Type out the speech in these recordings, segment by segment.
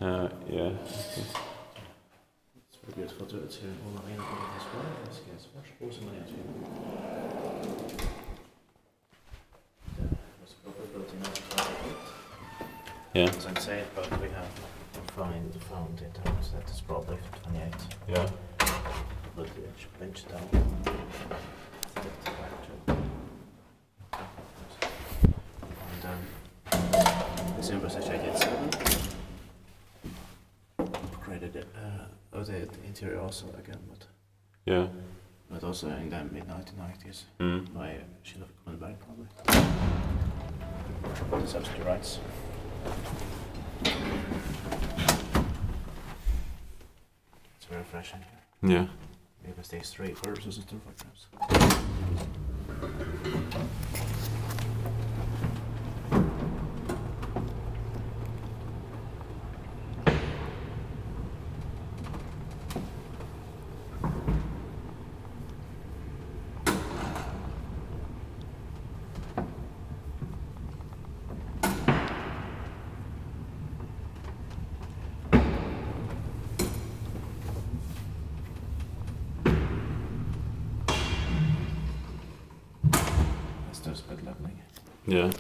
Yeah. It's very beautiful to it here. Alla mina bilder as well. Jag ska svars på som man egentligen. It was probably built in 1928. Yeah. As I'm saying, but we have found it and that is probably 28. Yeah. But the bench down. And this embassy I did 7. Upgraded it, the interior also again, but also in the mid 1990s by Kone probably. The subsidy rights. It's very fresh in here. Yeah. Maybe stays 3 versus 2 photographs. There's good leveling. Yeah.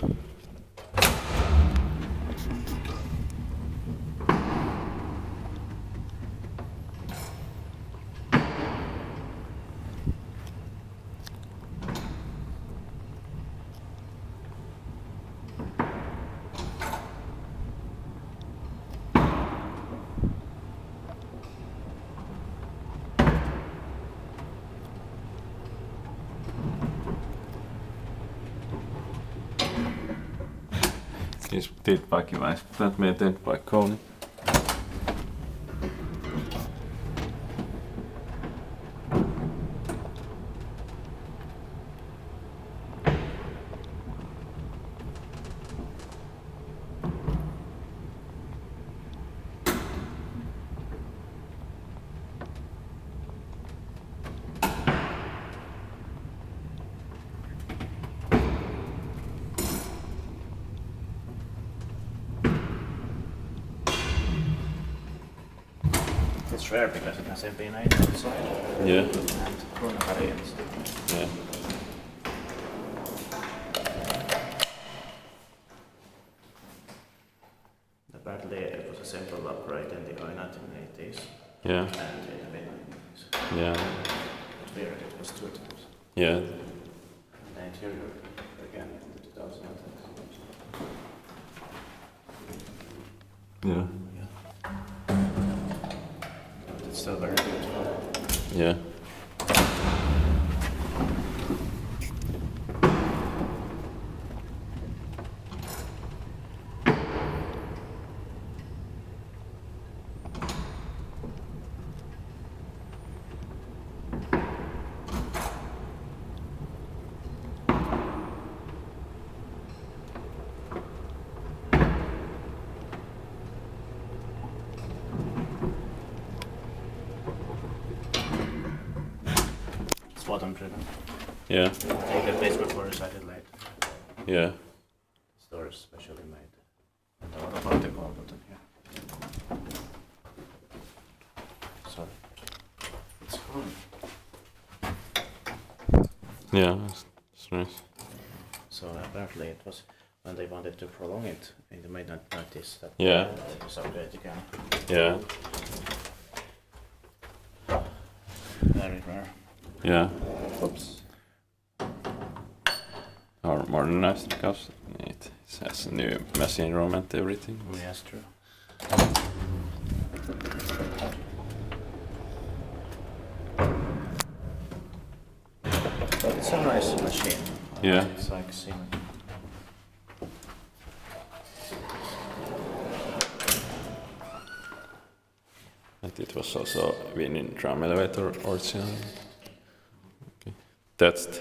Siis tiltbikeväis, täältä meidän tiltbike Kone. It's rare because it has MP8 outside. Yeah. And Kone variants. Yeah. Apparently it was a simple upgrade in the early 1980s. Yeah. And in the mid 1990s. Yeah. But here it was 2 times. Yeah. The interior again in the 2010s. Yeah. It's still very beautiful. Yeah. Bottom driven. Yeah. Take a basement for recycled later. Yeah. Stores specially made. And a lot of article put in here. So it's fun. Yeah, it's nice. So apparently it was when they wanted to prolong it in the mid 1990s that it was upgraded again. Yeah. Very rare. Yeah. Oops. Or modernized because it has a new machine room and everything. Oh, yes, true. But it's a nice machine. Yeah. It's like seeing. And it was also winning drum elevator originally. Okay. That's